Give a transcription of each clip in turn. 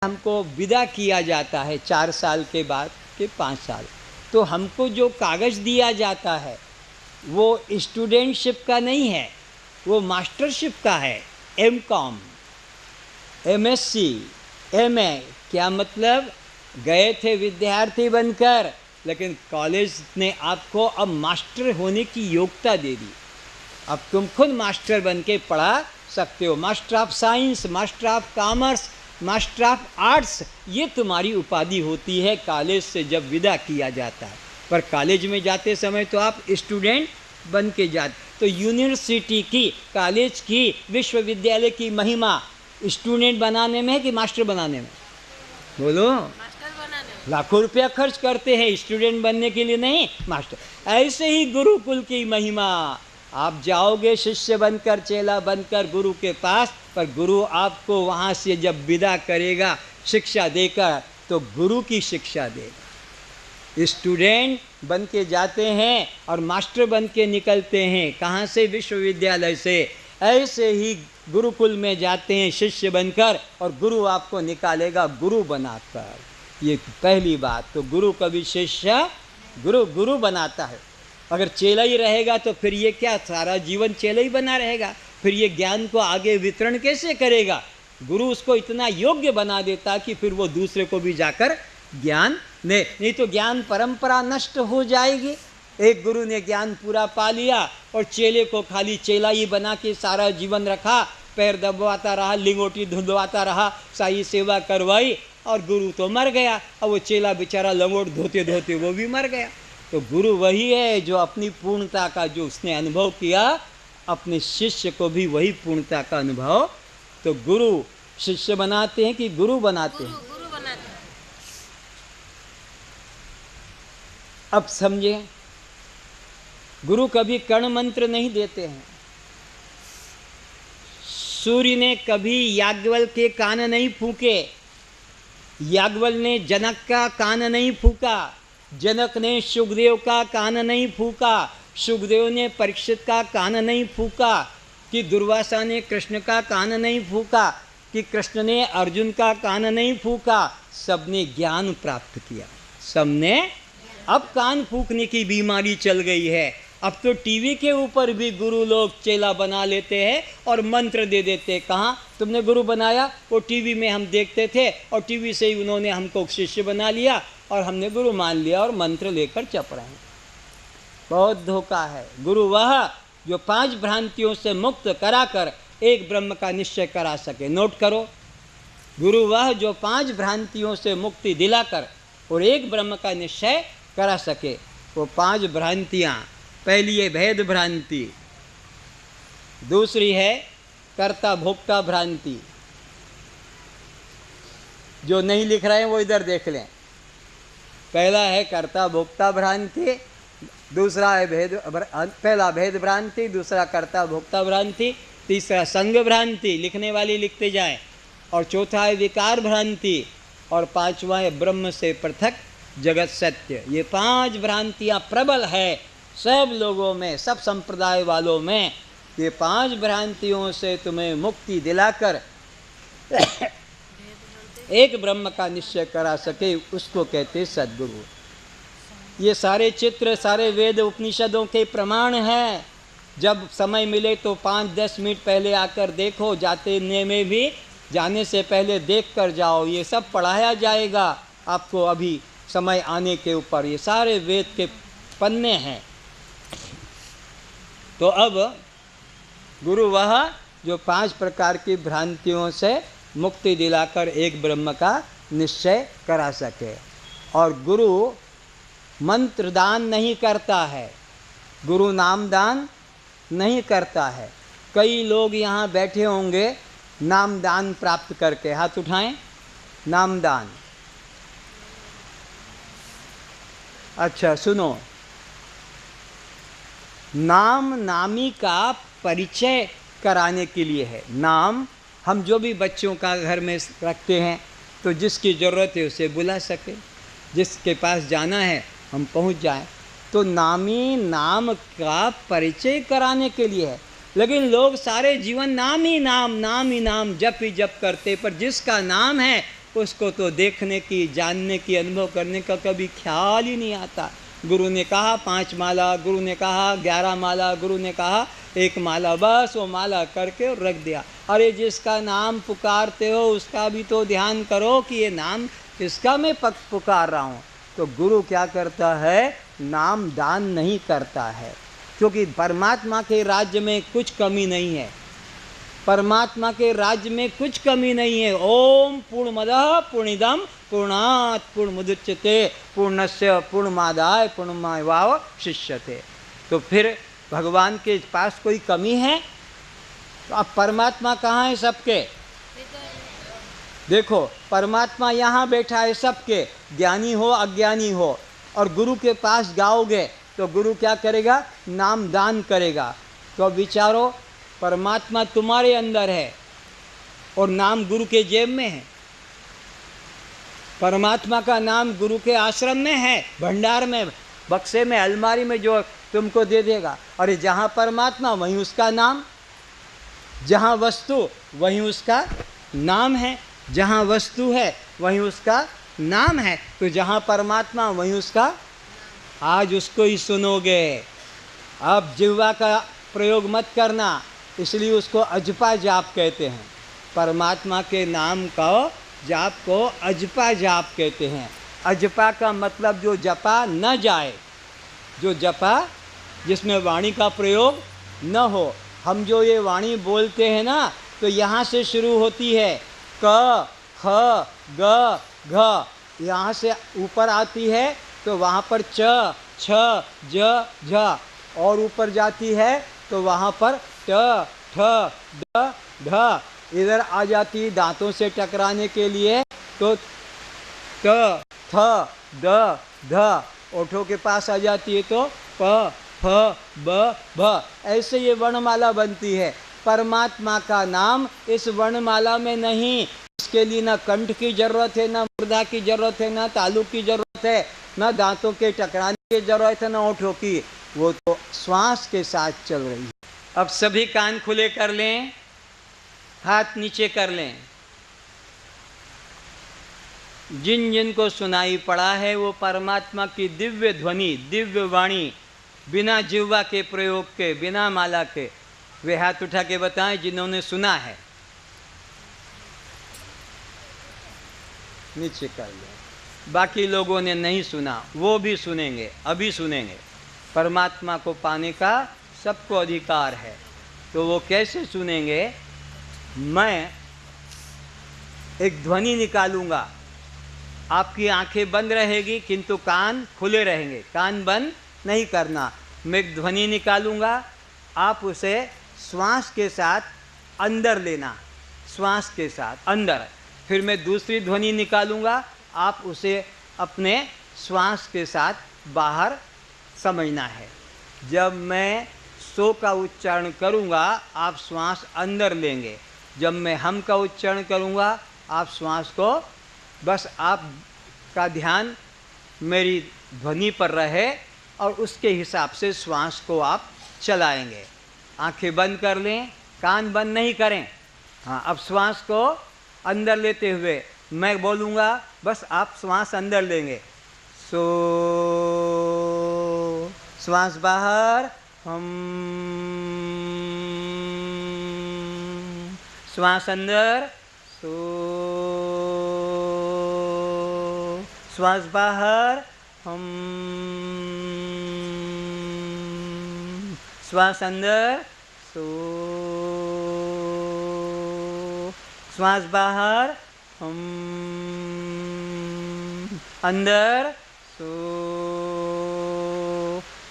हमको विदा किया जाता है 4 साल के बाद के 5 साल, तो हमको जो कागज़ दिया जाता है वो स्टूडेंटशिप का नहीं है, वो मास्टरशिप का है। MCom, MSc, MA. क्या मतलब? गए थे विद्यार्थी बनकर, लेकिन कॉलेज ने आपको अब मास्टर होने की योग्यता दे दी। अब तुम खुद मास्टर बन के पढ़ा सकते हो। Master of science, master of commerce, master of arts, ये तुम्हारी उपाधि होती है कॉलेज से जब विदा किया जाता है। पर कॉलेज में जाते समय तो आप स्टूडेंट बन के जाते। तो यूनिवर्सिटी की, कॉलेज की, विश्वविद्यालय की महिमा स्टूडेंट बनाने में है कि मास्टर बनाने में? बोलो। मास्टर बनाने। लाखों रुपया खर्च करते हैं स्टूडेंट बनने के लिए, नहीं मास्टर। ऐसे ही गुरुकुल की महिमा, आप जाओगे शिष्य बनकर, चेला बनकर गुरु के पास, पर गुरु आपको वहाँ से जब विदा करेगा शिक्षा देकर, तो गुरु की शिक्षा देगा। स्टूडेंट बन के जाते हैं और मास्टर बन के निकलते हैं। कहाँ से? विश्वविद्यालय से। ऐसे ही गुरुकुल में जाते हैं शिष्य बनकर, और गुरु आपको निकालेगा गुरु बनाकर। ये पहली बात। तो गुरु कभी शिष्य, गुरु बनाता है। अगर चेला ही रहेगा तो फिर ये क्या, सारा जीवन चेला ही बना रहेगा? फिर ये ज्ञान को आगे वितरण कैसे करेगा? गुरु उसको इतना योग्य बना देता कि फिर वो दूसरे को भी जाकर ज्ञान ने, नहीं तो ज्ञान परंपरा नष्ट हो जाएगी। एक गुरु ने ज्ञान पूरा पा लिया और चेले को खाली चेला ही बना के सारा जीवन रखा, पैर दबवाता रहा, लिंगोटी धुलवाता रहा, साई सेवा करवाई, और गुरु तो मर गया। अब वो चेला बेचारा लंगोट धोते धोते वो भी मर गया। तो गुरु वही है जो अपनी पूर्णता का जो उसने अनुभव किया, अपने शिष्य को भी वही पूर्णता का अनुभव। तो गुरु शिष्य बनाते हैं कि गुरु बनाते हैं? गुरु बनाते हैं। अब समझे, गुरु कभी कर्ण मंत्र नहीं देते हैं। सूर्य ने कभी याज्ञवल्क्य के कान नहीं फूके, याज्ञवल्क्य ने जनक का कान नहीं फूका, जनक ने सुखदेव का कान नहीं फूका, सुखदेव ने परीक्षित का कान नहीं फूका, कि दुर्वासा ने कृष्ण का कान नहीं फूका, कि कृष्ण ने अर्जुन का कान नहीं फूका। सबने ज्ञान प्राप्त किया, सबने। अब कान फूकने की बीमारी चल गई है। अब तो टीवी के ऊपर भी गुरु लोग चेला बना लेते हैं और मंत्र दे देते। कहाँ तुमने गुरु बनाया? वो टीवी में हम देखते थे और टीवी से ही उन्होंने हमको शिष्य बना लिया और हमने गुरु मान लिया और मंत्र लेकर चप रहे हैं। बहुत धोखा है। गुरु वह जो 5 भ्रांतियों से मुक्त कराकर एक ब्रह्म का निश्चय करा सके। नोट करो, गुरु वह जो 5 भ्रांतियों से मुक्ति दिलाकर और एक ब्रह्म का निश्चय करा सके। वो 5 भ्रांतियाँ, पहली है भेद भ्रांति, दूसरी है कर्ता भोक्ता भ्रांति। जो नहीं लिख रहे हैं वो इधर देख लें। पहला है कर्ता भोक्ता भ्रांति, दूसरा है पहला भेद भ्रांति, दूसरा कर्ता भोक्ता भ्रांति, तीसरा संग भ्रांति, लिखने वाली लिखते जाएं, और चौथा है विकार भ्रांति, और 5वां है ब्रह्म से पृथक जगत सत्य। ये 5 भ्रांतियाँ प्रबल है सब लोगों में, सब संप्रदाय वालों में। ये 5 भ्रांतियों से तुम्हें मुक्ति दिलाकर एक ब्रह्म का निश्चय करा सके, उसको कहते सद्गुरु। ये सारे चित्र, सारे वेद उपनिषदों के प्रमाण हैं। जब समय मिले तो 5-10 मिनट पहले आकर देखो, जाते में भी जाने से पहले देख कर जाओ। ये सब पढ़ाया जाएगा आपको अभी समय आने के ऊपर। ये सारे वेद के पन्ने हैं। तो अब गुरु वह जो 5 प्रकार की भ्रांतियों से मुक्ति दिलाकर एक ब्रह्म का निश्चय करा सके। और गुरु मंत्र दान नहीं करता है, गुरु नाम दान नहीं करता है। कई लोग यहाँ बैठे होंगे नाम दान प्राप्त करके, हाथ उठाएं। नाम दान, अच्छा सुनो, नाम नामी का परिचय कराने के लिए है। नाम हम जो भी बच्चों का घर में रखते हैं, तो जिसकी ज़रूरत है उसे बुला सके, जिसके पास जाना है हम पहुंच जाएं। तो नामी नाम का परिचय कराने के लिए है। लेकिन लोग सारे जीवन नाम ही नाम, नाम ही नाम, जप ही जप करते, पर जिसका नाम है उसको तो देखने की, जानने की, अनुभव करने का कभी ख्याल ही नहीं आता। गुरु ने कहा 5 माला, गुरु ने कहा 11 माला, गुरु ने कहा 1 माला, बस वो माला करके रख दिया। अरे जिसका नाम पुकारते हो उसका भी तो ध्यान करो कि ये नाम किसका मैं पुकार रहा हूँ। तो गुरु क्या करता है, नाम दान नहीं करता है, क्योंकि परमात्मा के राज्य में कुछ कमी नहीं है। परमात्मा के राज्य में कुछ कमी नहीं है। ओम पूर्णमदः पूर्णिदम पूर्णात् पूर्णमुदच्यते पूर्णस्य पूर्णमादाय पूर्णमेवावशिष्यते। तो फिर भगवान के पास कोई कमी है? तो अब परमात्मा कहाँ है सबके? देखो परमात्मा यहाँ बैठा है सबके, ज्ञानी हो अज्ञानी हो। और गुरु के पास जाओगे तो गुरु क्या करेगा? नाम दान करेगा। तो अब विचारो, परमात्मा तुम्हारे अंदर है और नाम गुरु के जेब में है। परमात्मा का नाम गुरु के आश्रम में है, भंडार में, बक्से में, अलमारी में जो तुमको दे देगा। अरे जहाँ परमात्मा वहीं उसका नाम, जहाँ वस्तु वहीं उसका नाम है, जहाँ वस्तु है वहीं उसका नाम है। तो जहाँ परमात्मा वहीं उसका, आज उसको ही सुनोगे। अब जिह्वा का प्रयोग मत करना, इसलिए उसको अजपा जाप कहते हैं। परमात्मा के नाम का जाप को अजपा जाप कहते हैं। अजपा का मतलब जो जपा न जाए, जो जपा जिसमें वाणी का प्रयोग न हो। हम जो ये वाणी बोलते हैं ना, तो यहाँ से शुरू होती है, क ख ग घ, यहाँ से ऊपर आती है तो वहाँ पर च छ ज झ, और ऊपर जाती है तो वहाँ पर ट ठ ड ढ, इधर आ जाती है दांतों से टकराने के लिए तो त थ द ध, ओठों के पास आ जाती है तो प फ ब भ। ऐसे ये वर्णमाला बनती है। परमात्मा का नाम इस वर्णमाला में नहीं। इसके लिए ना कंठ की जरूरत है, ना मुर्दा की जरूरत है, ना तालु की जरूरत है, ना दांतों के टकराने की जरूरत है, ना ओठों की। वो तो श्वास के साथ चल रही है। अब सभी कान खुले कर लें, हाथ नीचे कर लें। जिन जिन को सुनाई पड़ा है वो परमात्मा की दिव्य ध्वनि, दिव्य वाणी, बिना जिह्वा के प्रयोग के, बिना माला के, वे हाथ उठा के बताएं जिन्होंने सुना है। नीचे कर लें। बाकी लोगों ने नहीं सुना, वो भी सुनेंगे, अभी सुनेंगे। परमात्मा को पाने का सबको अधिकार है। तो वो कैसे सुनेंगे? मैं एक ध्वनि निकालूंगा, आपकी आंखें बंद रहेगी किंतु कान खुले रहेंगे, कान बंद नहीं करना। मैं एक ध्वनि निकालूंगा, आप उसे श्वास के साथ अंदर लेना, श्वास के साथ अंदर। फिर मैं दूसरी ध्वनि निकालूंगा, आप उसे अपने श्वास के साथ बाहर समझना है। जब मैं सो का उच्चारण करूंगा आप श्वास अंदर लेंगे, जब मैं हम का उच्चारण करूंगा आप श्वास को, बस आपका ध्यान मेरी ध्वनि पर रहे और उसके हिसाब से श्वास को आप चलाएंगे। आंखें बंद कर लें, कान बंद नहीं करें। हाँ, अब श्वास को अंदर लेते हुए मैं बोलूँगा, बस आप श्वास अंदर लेंगे। सो, श्वास बाहर, हम, श्वास अंदर, सो, श्वास बाहर, हम, श्वास अंदर, सो, श्वास बाहर, हम, अंदर, सो,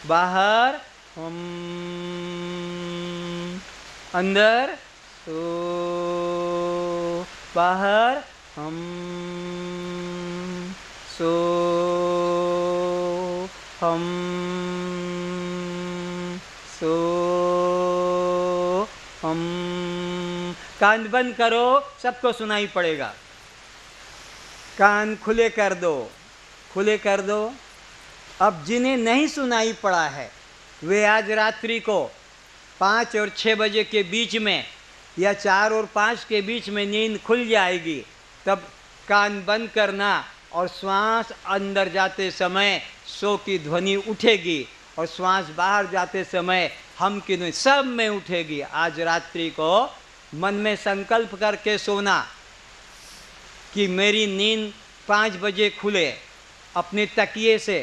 बाहर, हम, अंदर, सो, बाहर, हम, सो, हम, सो, हम। कान बंद करो, सबको सुनाई पड़ेगा। कान खुले कर दो, खुले कर दो। अब जिन्हें नहीं सुनाई पड़ा है वे आज रात्रि को 5 और 6 बजे के बीच में या 4 और 5 के बीच में नींद खुल जाएगी, तब कान बंद करना और श्वास अंदर जाते समय सो की ध्वनि उठेगी और श्वास बाहर जाते समय हम की ध्वनि सब में उठेगी। आज रात्रि को मन में संकल्प करके सोना कि मेरी नींद 5 बजे खुले। अपने तकिए से,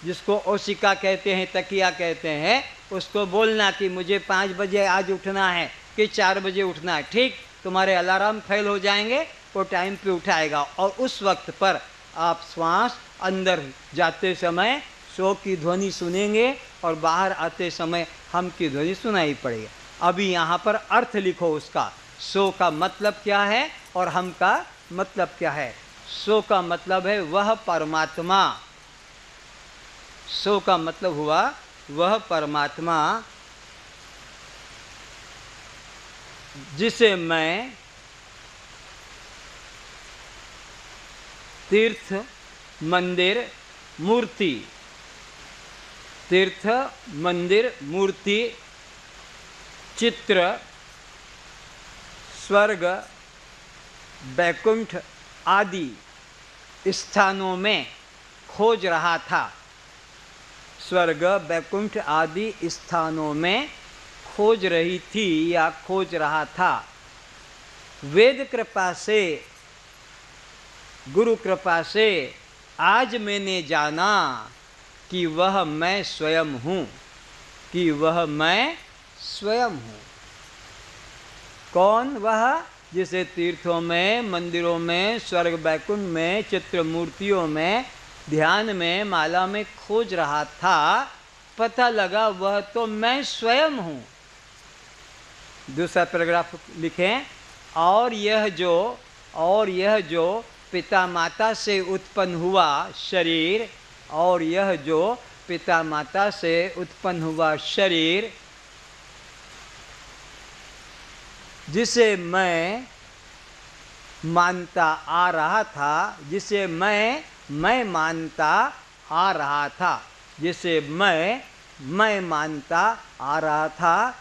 जिसको ओशिका कहते हैं, तकिया कहते हैं, उसको बोलना कि मुझे 5 बजे आज उठना है कि 4 बजे उठना है। ठीक, तुम्हारे अलार्म फेल हो जाएंगे, वो टाइम पे उठाएगा और उस वक्त पर आप श्वास अंदर जाते समय सो की ध्वनि सुनेंगे और बाहर आते समय हम की ध्वनि सुनाई पड़ेगी। अभी यहाँ पर अर्थ लिखो उसका। सो का मतलब क्या है और हम का मतलब क्या है? सो का मतलब है वह परमात्मा। सो का मतलब हुआ वह परमात्मा जिसे मैं तीर्थ मंदिर मूर्ति, तीर्थ मंदिर मूर्ति, चित्र, स्वर्ग, वैकुंठ आदि स्थानों में खोज रहा था। स्वर्ग, वैकुंठ आदि स्थानों में खोज रही थी या खोज रहा था। वेद कृपा से, गुरु कृपा से आज मैंने जाना कि वह मैं स्वयं हूँ, कि वह मैं स्वयं हूँ। कौन वह? जिसे तीर्थों में, मंदिरों में, स्वर्ग वैकुंठ में, चित्र मूर्तियों में, ध्यान में, माला में खोज रहा था, पता लगा वह तो मैं स्वयं हूँ। दूसरा पैराग्राफ लिखें, और यह जो पिता माता से उत्पन्न हुआ शरीर, और यह जो पिता माता से उत्पन्न हुआ शरीर, जिसे मैं मानता आ रहा था, जिसे मैं मानता आ रहा था, जिसे मैं मानता आ रहा था,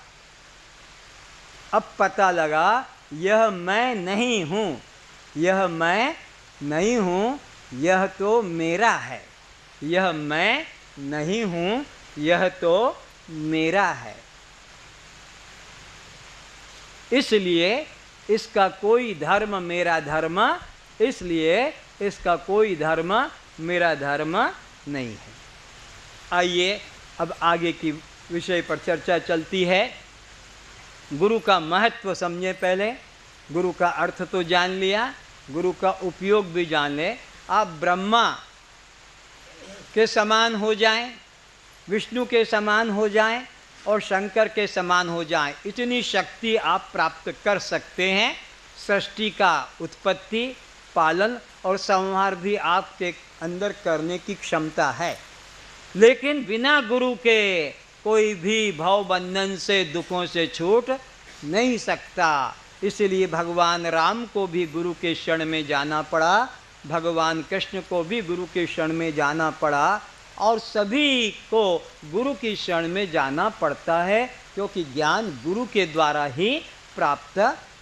अब पता लगा यह मैं नहीं हूँ, यह मैं नहीं हूँ, यह तो मेरा है। यह मैं नहीं हूँ, यह तो मेरा है। इसलिए इसका कोई धर्म मेरा धर्म, इसलिए इसका कोई धर्म मेरा धर्म नहीं है। आइए अब आगे की विषय पर चर्चा चलती है। गुरु का महत्व समझे। पहले गुरु का अर्थ तो जान लिया, गुरु का उपयोग भी जान ले। आप ब्रह्मा के समान हो जाएं, विष्णु के समान हो जाएं और शंकर के समान हो जाएं, इतनी शक्ति आप प्राप्त कर सकते हैं। सृष्टि का उत्पत्ति, पालन और संहार भी आपके अंदर करने की क्षमता है। लेकिन बिना गुरु के कोई भी भव बंधन से, दुखों से छूट नहीं सकता। इसलिए भगवान राम को भी गुरु के शरण में जाना पड़ा, भगवान कृष्ण को भी गुरु के शरण में जाना पड़ा, और सभी को गुरु की शरण में जाना पड़ता है, क्योंकि ज्ञान गुरु के द्वारा ही प्राप्त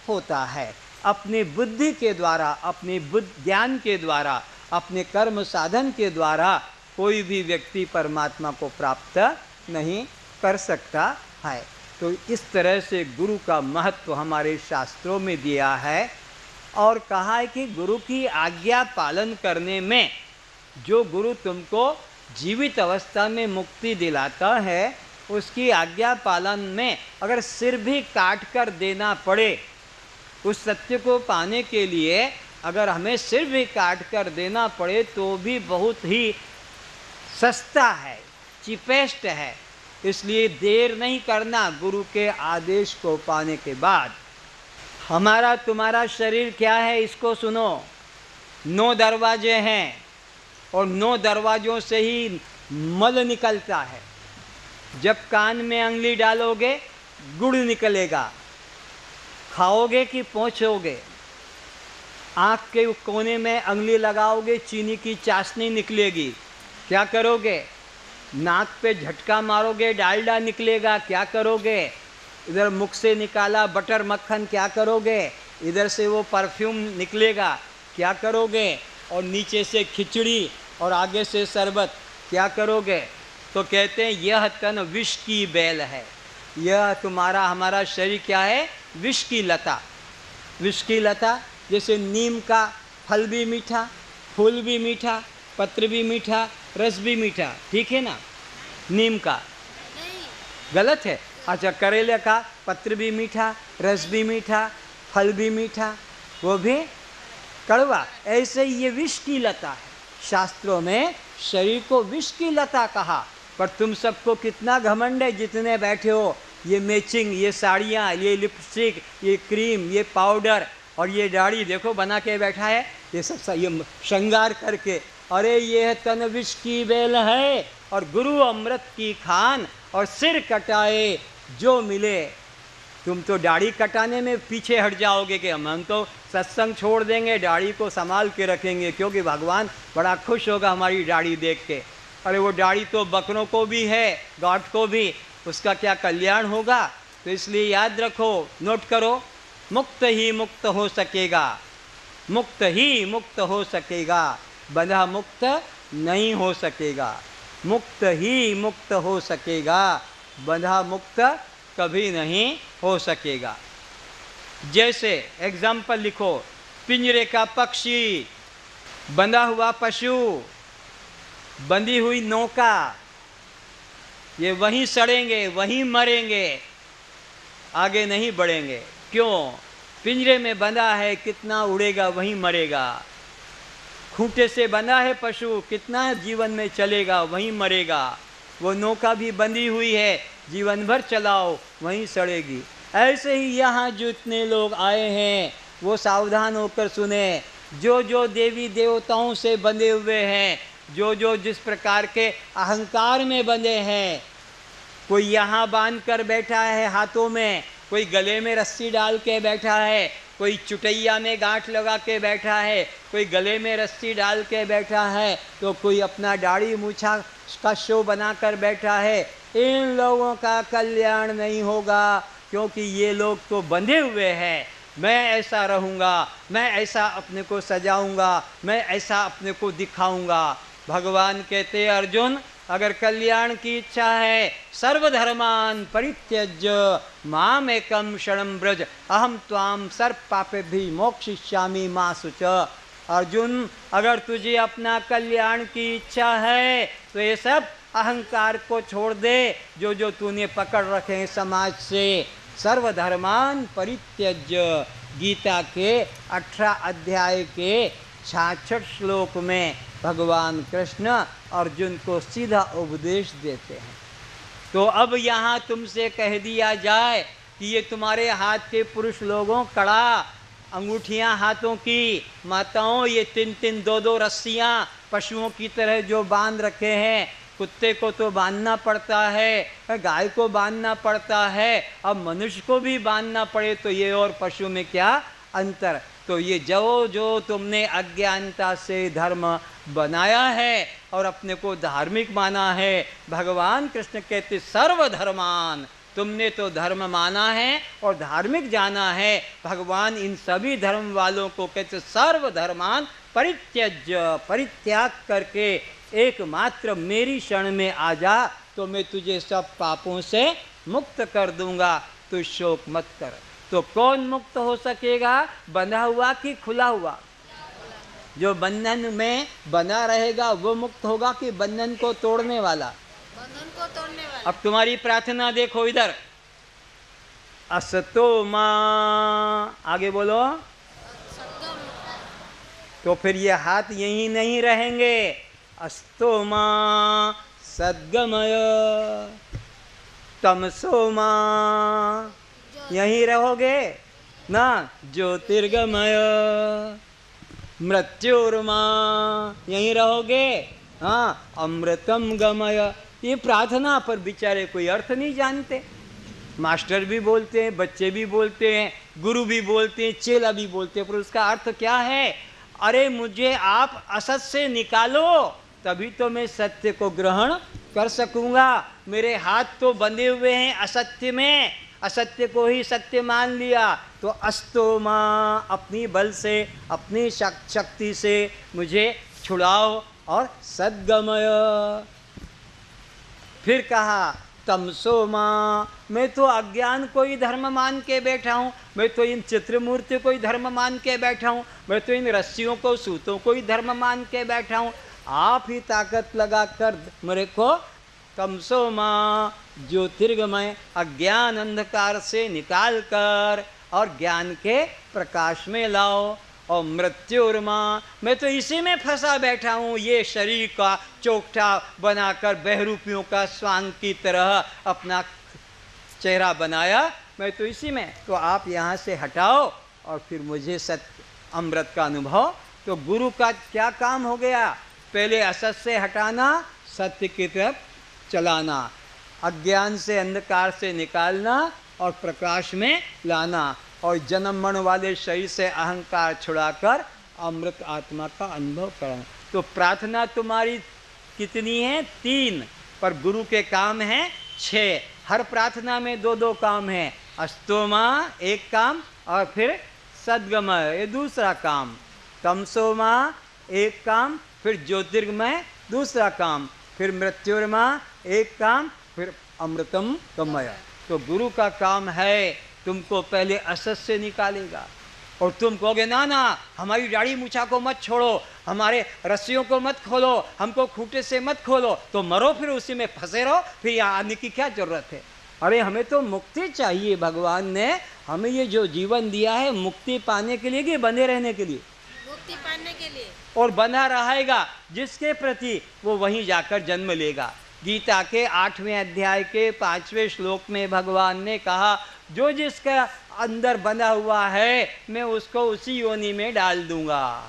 होता है। अपने बुद्धि के द्वारा, अपने ज्ञान के द्वारा, अपने कर्म साधन के द्वारा कोई भी व्यक्ति परमात्मा को प्राप्त नहीं कर सकता है। तो इस तरह से गुरु का महत्व हमारे शास्त्रों में दिया है और कहा है कि गुरु की आज्ञा पालन करने में, जो गुरु तुमको जीवित अवस्था में मुक्ति दिलाता है, उसकी आज्ञा पालन में अगर सिर भी काट कर देना पड़े, उस सत्य को पाने के लिए अगर हमें सिर भी काट कर देना पड़े तो भी बहुत ही सस्ता है, चीपेस्ट है। इसलिए देर नहीं करना गुरु के आदेश को पाने के बाद। हमारा तुम्हारा शरीर क्या है, इसको सुनो। 9 दरवाजे हैं और 9 दरवाजों से ही मल निकलता है। जब कान में अंगली डालोगे गुड़ निकलेगा, खाओगे कि पोंछोगे। आँख के कोने में अंगली लगाओगे, चीनी की चाशनी निकलेगी, क्या करोगे? नाक पे झटका मारोगे, डालडा निकलेगा, क्या करोगे? इधर मुख से निकाला बटर मक्खन, क्या करोगे? इधर से वो परफ्यूम निकलेगा, क्या करोगे? और नीचे से खिचड़ी और आगे से शरबत, क्या करोगे? तो कहते हैं यह तन विष की बैल है। यह तुम्हारा हमारा शरीर क्या है? विष की लता। विष की लता जैसे नीम का फल भी मीठा, फूल भी मीठा, पत्र भी मीठा, रस भी मीठा, ठीक है ना? नीम का गलत है? अच्छा, करेले का पत्र भी मीठा, रस भी मीठा, फल भी मीठा, वो भी कड़वा। ऐसे ही ये विष की लता है। शास्त्रों में शरीर को विष की लता कहा। पर तुम सबको कितना घमंड है, जितने बैठे हो, ये मैचिंग, ये साड़ियाँ, ये लिपस्टिक, ये क्रीम, ये पाउडर और ये दाढ़ी देखो बना के बैठा है, ये सब ये श्रृंगार करके। अरे ये तन विष की बेल है और गुरु अमृत की खान, और सिर कटाए जो मिले। तुम तो दाढ़ी कटाने में पीछे हट जाओगे कि हम तो सत्संग छोड़ देंगे, दाढ़ी को संभाल के रखेंगे क्योंकि भगवान बड़ा खुश होगा हमारी दाढ़ी देख के। अरे वो दाढ़ी तो बकरों को भी है, गॉड को भी, उसका क्या कल्याण होगा? तो इसलिए याद रखो, नोट करो, मुक्त ही मुक्त हो सकेगा, मुक्त ही मुक्त हो सकेगा, बंधा मुक्त नहीं हो सकेगा। मुक्त ही मुक्त हो सकेगा, बंधा मुक्त कभी नहीं हो सकेगा। जैसे एग्जाम्पल लिखो, पिंजरे का पक्षी, बंधा हुआ पशु, बंधी हुई नौका, ये वहीं सड़ेंगे, वहीं मरेंगे, आगे नहीं बढ़ेंगे। क्यों? पिंजरे में बंधा है, कितना उड़ेगा वहीं मरेगा। खूंटे से बंधा है पशु, कितना जीवन में चलेगा वहीं मरेगा। वो नौका भी बंधी हुई है, जीवन भर चलाओ वहीं सड़ेगी। ऐसे ही यहाँ जितने लोग आए हैं वो सावधान होकर सुने। जो जो देवी देवताओं से बंधे हुए हैं, जो जो जिस प्रकार के अहंकार में बंधे हैं, कोई यहाँ बांध कर बैठा है हाथों में, कोई गले में रस्सी डाल के बैठा है, कोई चुटैया में गांठ लगा के बैठा है, कोई गले में रस्सी डाल के बैठा है, तो कोई अपना दाढ़ी मूछा का शो बना कर बैठा है। इन लोगों का कल्याण नहीं होगा, क्योंकि ये लोग तो बंधे हुए हैं। मैं ऐसा रहूँगा, मैं ऐसा अपने को सजाऊँगा, मैं ऐसा अपने को दिखाऊँगा। भगवान कहते अर्जुन, अगर कल्याण की इच्छा है, सर्वधर्मान परित्यज्य मामेकं शरणं व्रज अहम त्वां सर्व पापेभ्यो मोक्षयिष्यामि मा शुच। अर्जुन, अगर तुझे अपना कल्याण की इच्छा है तो ये सब अहंकार को छोड़ दे, जो जो तूने पकड़ रखे हैं समाज से। सर्वधर्मान परित्यज्य, गीता के 18 अध्याय के 66 श्लोक में भगवान कृष्ण अर्जुन को सीधा उपदेश देते हैं। तो अब यहाँ तुमसे कह दिया जाए कि ये तुम्हारे हाथ के पुरुष लोगों, कड़ा अंगूठियाँ हाथों की, माताओं ये 3-3 2-2 रस्सियाँ पशुओं की तरह जो बांध रखे हैं। कुत्ते को तो बांधना पड़ता है, गाय को बांधना पड़ता है, अब मनुष्य को भी बांधना पड़े तो ये और पशु में क्या अंतर? तो ये जो जो तुमने अज्ञानता से धर्म बनाया है और अपने को धार्मिक माना है, भगवान कृष्ण कहते सर्वधर्मान, तुमने तो धर्म माना है और धार्मिक जाना है। भगवान इन सभी धर्म वालों को कहते सर्वधर्मान परित्यज्य, परित्याग करके एकमात्र मेरी शरण में आ जा, तो मैं तुझे सब पापों से मुक्त कर दूंगा, तू शोक मत कर। तो कौन मुक्त हो सकेगा? बंधा हुआ कि खुला हुआ? जो बंधन में बना रहेगा वो मुक्त होगा कि बंधन को तोड़ने वाला? बंधन को तोड़ने वाला। अब तुम्हारी प्रार्थना देखो इधर, असतो मां, आगे बोलो। तो फिर ये हाथ यहीं नहीं रहेंगे। अस्तो मां सद्गमय, तमसो मां, यहीं रहोगे ना? ज्योतिर्गमय, मृत्युर्मा, यहीं रहोगे? हाँ, अमृतम गमय। ये प्रार्थना पर बेचारे कोई अर्थ नहीं जानते। मास्टर भी बोलते हैं, बच्चे भी बोलते हैं, गुरु भी बोलते हैं, चेला भी बोलते हैं, पर उसका अर्थ क्या है? अरे मुझे आप असत से निकालो, तभी तो मैं सत्य को ग्रहण कर सकूंगा। मेरे हाथ तो बंधे हुए हैं असत्य में, असत्य को ही सत्य मान लिया। तो अस्तो मां, अपनी बल से, अपनी शक्ति से मुझे छुड़ाओ और सद्गमय। फिर कहा तमसो मां, मैं तो अज्ञान को ही धर्म मान के बैठा हूँ, मैं तो इन चित्रमूर्ति को ही धर्म मान के बैठा हूँ, मैं तो इन रस्सियों को सूतों को ही धर्म मान के बैठा हूँ। आप ही ताकत लगा कर मेरे को तमसो मां, ज्योतिर्गमय, अज्ञान अंधकार से निकाल कर और ज्ञान के प्रकाश में लाओ। और मृत्युर्मा, मैं तो इसी में फंसा बैठा हूँ, ये शरीर का चौकठा बनाकर बहरूपियों का स्वांग की तरह अपना चेहरा बनाया, मैं तो इसी में। तो आप यहाँ से हटाओ और फिर मुझे सत्य अमृत का अनुभव। तो गुरु का क्या काम हो गया? पहले असत से हटाना, सत्य की तरफ चलाना, अज्ञान से अंधकार से निकालना और प्रकाश में लाना, और जन्म मरण वाले शरीर से अहंकार छुड़ाकर अमृत आत्मा का अनुभव करना। तो प्रार्थना तुम्हारी कितनी है? 3, पर गुरु के काम हैं 6। हर प्रार्थना में 2-2 काम हैं। अस्तोमा एक काम, और फिर सद्गमय ये दूसरा काम, तमसोमा एक काम, फिर ज्योतिर्गमय दूसरा काम, फिर मृत्युर्मा एक काम, फिर अमृतम गमय। तो गुरु का काम है तुमको पहले असत से निकालेगा। और तुम कहोगे ना ना हमारी दाढ़ी मूछा को मत छोड़ो, हमारे रस्सियों को मत खोलो, हमको खूंटे से मत खोलो, तो मरो, फिर उसी में फंसे रहो, फिर यहाँ आने की क्या जरूरत है? अरे हमें तो मुक्ति चाहिए। भगवान ने हमें ये जो जीवन दिया है मुक्ति पाने के लिए कि बंधे रहने के लिए? मुक्ति पाने के लिए। और बंधा रहेगा जिसके प्रति, वो वहीं जाकर जन्म लेगा। गीता के 8वें अध्याय के 5वें श्लोक में भगवान ने कहा, जो जिसका अंदर बंधा हुआ है मैं उसको उसी योनि में डाल दूंगा।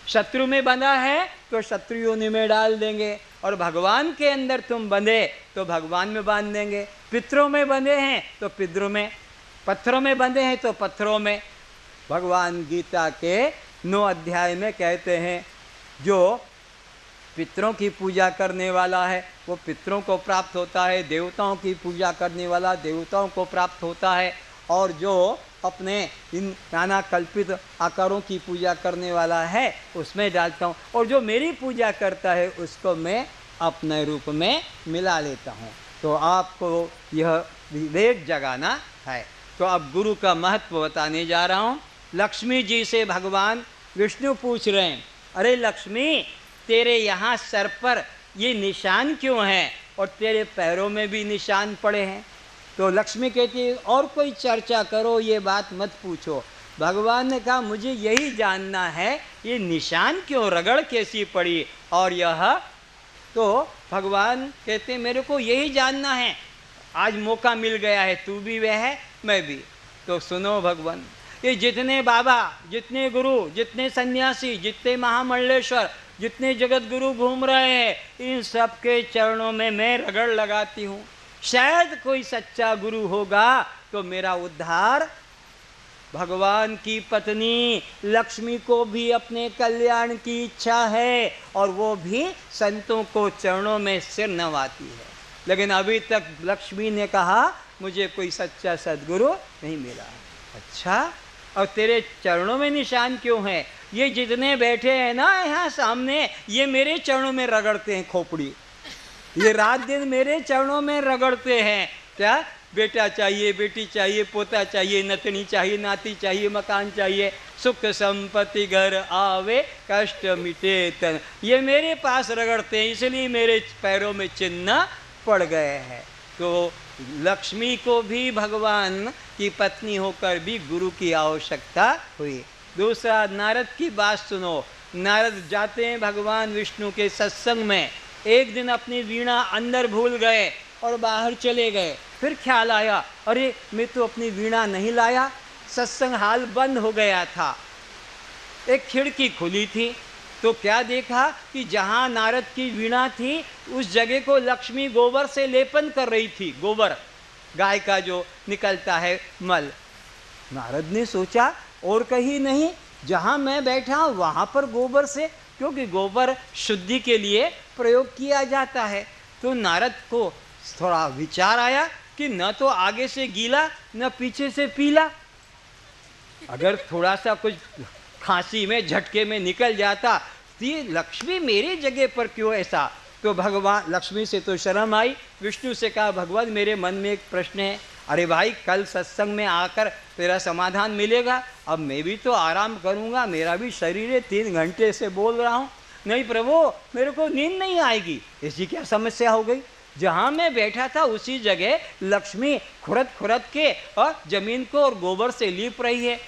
शत्रु में बंधा है तो शत्रु योनि में डाल देंगे, और भगवान के अंदर तुम बंधे तो भगवान में बांध देंगे। पितरों में बंधे हैं तो पितरों में, पत्थरों में बंधे हैं तो पत्थरों में। भगवान गीता के 9 अध्याय में कहते हैं, जो पितरों की पूजा करने वाला है वो पितरों को प्राप्त होता है, देवताओं की पूजा करने वाला देवताओं को प्राप्त होता है, और जो अपने इन नाना कल्पित आकारों की पूजा करने वाला है उसमें डालता हूँ, और जो मेरी पूजा करता है उसको मैं अपने रूप में मिला लेता हूँ। तो आपको यह विवेक जगाना है। तो अब गुरु का महत्व बताने जा रहा हूँ। लक्ष्मी जी से भगवान विष्णु पूछ रहे हैं, अरे लक्ष्मी, तेरे यहाँ सर पर ये निशान क्यों हैं और तेरे पैरों में भी निशान पड़े हैं? तो लक्ष्मी कहती है, और कोई चर्चा करो, ये बात मत पूछो। भगवान ने कहा, मुझे यही जानना है ये निशान क्यों, रगड़ कैसी पड़ी और यह। तो भगवान कहते, मेरे को यही जानना है, आज मौका मिल गया है, तू भी वह है मैं भी। तो सुनो भगवान, ये जितने बाबा, जितने गुरु, जितने सन्यासी, जितने महामंडलेश्वर, जितने जगत गुरु घूम रहे हैं, इन सब के चरणों में मैं रगड़ लगाती हूँ। शायद कोई सच्चा गुरु होगा तो मेरा उद्धार। भगवान की पत्नी लक्ष्मी को भी अपने कल्याण की इच्छा है, और वो भी संतों को चरणों में सिर नवाती है। लेकिन अभी तक लक्ष्मी ने कहा, मुझे कोई सच्चा सद्गुरु नहीं मिला। अच्छा, और तेरे चरणों में निशान क्यों है? ये जितने बैठे हैं ना यहाँ सामने, ये मेरे चरणों में रगड़ते हैं खोपड़ी, ये रात दिन मेरे चरणों में रगड़ते हैं। क्या? बेटा चाहिए, बेटी चाहिए, पोता चाहिए, नतनी चाहिए, नाती चाहिए, मकान चाहिए, सुख संपत्ति घर आवे, कष्ट मिटे तन, ये मेरे पास रगड़ते हैं, इसलिए मेरे पैरों में चिन्ह पड़ गए हैं। तो लक्ष्मी को भी भगवान की पत्नी होकर भी गुरु की आवश्यकता हुई। दूसरा, नारद की बात सुनो। नारद जाते हैं भगवान विष्णु के सत्संग में, एक दिन अपनी वीणा अंदर भूल गए और बाहर चले गए। फिर ख्याल आया, अरे मैं तो अपनी वीणा नहीं लाया, सत्संग हाल बंद हो गया था। एक खिड़की खुली थी, तो क्या देखा कि जहाँ नारद की वीणा थी उस जगह को लक्ष्मी गोबर से लेपन कर रही थी। गोबर, गाय का जो निकलता है मल। नारद ने सोचा, और कहीं नहीं, जहाँ मैं बैठा वहाँ पर गोबर से, क्योंकि गोबर शुद्धि के लिए प्रयोग किया जाता है। तो नारद को थोड़ा विचार आया, कि न तो आगे से गीला न पीछे से पीला। अगर थोड़ा सा कुछ खांसी में झटके में निकल जाता तो ये लक्ष्मी मेरे जगह पर क्यों ऐसा। तो भगवान लक्ष्मी से तो शर्म आई, विष्णु से कहा भगवान मेरे मन में एक प्रश्न है। अरे भाई कल सत्संग में आकर तेरा समाधान मिलेगा, अब मैं भी तो आराम करूँगा, मेरा भी शरीर है, 3 घंटे से बोल रहा हूँ। नहीं प्रभु मेरे को नींद नहीं आएगी। ऐसी क्या समस्या हो गई। जहाँ मैं बैठा था उसी जगह लक्ष्मी खुरद के और जमीन को और गोबर से लीप रही है।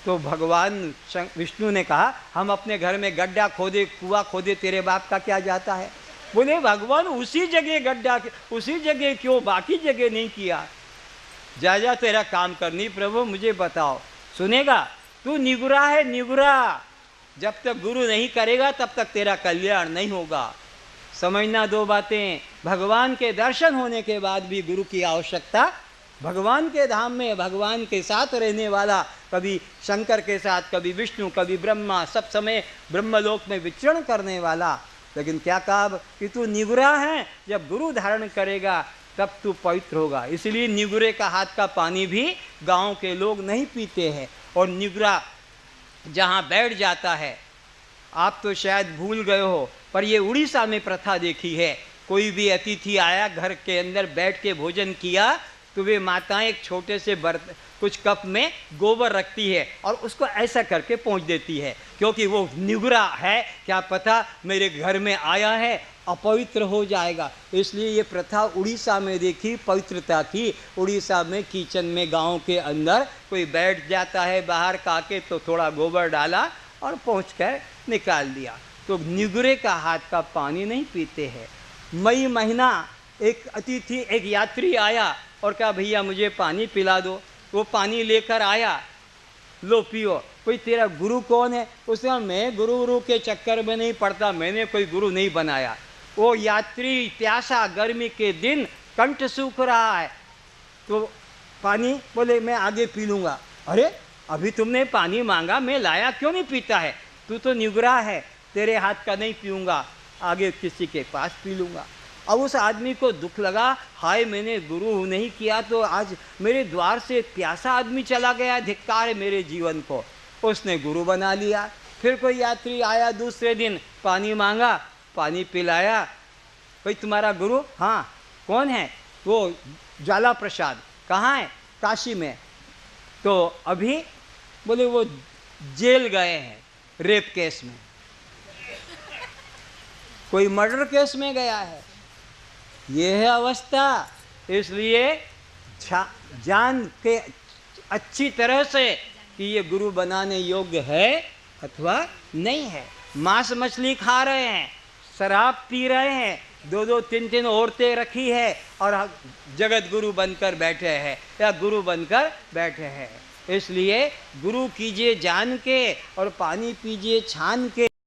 तो भगवान विष्णु ने कहा हम अपने घर में गड्ढा खोदे, कुआं खोदे, तेरे बाप का क्या जाता है। बोले भगवान उसी जगह गड्ढा, उसी जगह क्यों, बाकी जगह नहीं किया। जा तेरा काम करनी प्रभु मुझे बताओ। सुनेगा तू निगुरा है, निगुरा। जब तक गुरु नहीं करेगा तब तक तेरा कल्याण नहीं होगा। समझना 2 बातें, भगवान के दर्शन होने के बाद भी गुरु की आवश्यकता। भगवान के धाम में भगवान के साथ रहने वाला, कभी शंकर के साथ, कभी विष्णु, कभी ब्रह्मा, सब समय ब्रह्मलोक में विचरण करने वाला। लेकिन क्या कहा कि तू निगुरा है, जब गुरु धारण करेगा तब तू पवित्र होगा। इसलिए निगुरे का हाथ का पानी भी गांव के लोग नहीं पीते हैं। और निगुरा जहाँ बैठ जाता है, आप तो शायद भूल गए हो, पर ये उड़ीसा में प्रथा देखी है। कोई भी अतिथि आया, घर के अंदर बैठ के भोजन किया, तो वे माताएं एक छोटे से बर्तन, कुछ कप में गोबर रखती है और उसको ऐसा करके पहुँच देती है, क्योंकि वो निगुरा है, क्या पता मेरे घर में आया है अपवित्र हो जाएगा। इसलिए ये प्रथा उड़ीसा में देखी, पवित्रता की। उड़ीसा में किचन में गांव के अंदर कोई बैठ जाता है बाहर का के, तो थोड़ा गोबर डाला और पहुँच कर निकाल दिया। तो निगुरे का हाथ का पानी नहीं पीते हैं। मई महीना एक अतिथि, एक यात्री आया और कहा भैया मुझे पानी पिला दो। वो पानी लेकर आया, लो पियो। कोई तेरा गुरु कौन है। उसने कहा मैं गुरु के चक्कर में नहीं पड़ता, मैंने कोई गुरु नहीं बनाया। वो यात्री प्यासा, गर्मी के दिन, कंठ सूख रहा है, तो पानी, बोले मैं आगे पी लूँगा। अरे अभी तुमने पानी मांगा, मैं लाया, क्यों नहीं पीता है। तू तो निगुरा है, तेरे हाथ का नहीं पीऊँगा, आगे किसी के पास पी लूँगा। अब उस आदमी को दुख लगा, हाय मैंने गुरु नहीं किया तो आज मेरे द्वार से एक प्यासा आदमी चला गया, धिक्कार है मेरे जीवन को। उसने गुरु बना लिया। फिर कोई यात्री आया दूसरे दिन, पानी मांगा, पानी पिलाया। भाई तुम्हारा गुरु, हाँ कौन है। वो ज्वाला प्रसाद। कहाँ है। काशी में। तो अभी, बोले वो जेल गए हैं रेप केस में, कोई मर्डर केस में गया है। ये है अवस्था। इसलिए जान के अच्छी तरह से कि ये गुरु बनाने योग्य है अथवा नहीं है। मांस मछली खा रहे हैं, शराब पी रहे हैं, 2-2 3-3 औरतें रखी है और जगत गुरु बनकर बैठे हैं या गुरु बनकर बैठे हैं। इसलिए गुरु कीजिए जान के और पानी पीजिए छान के।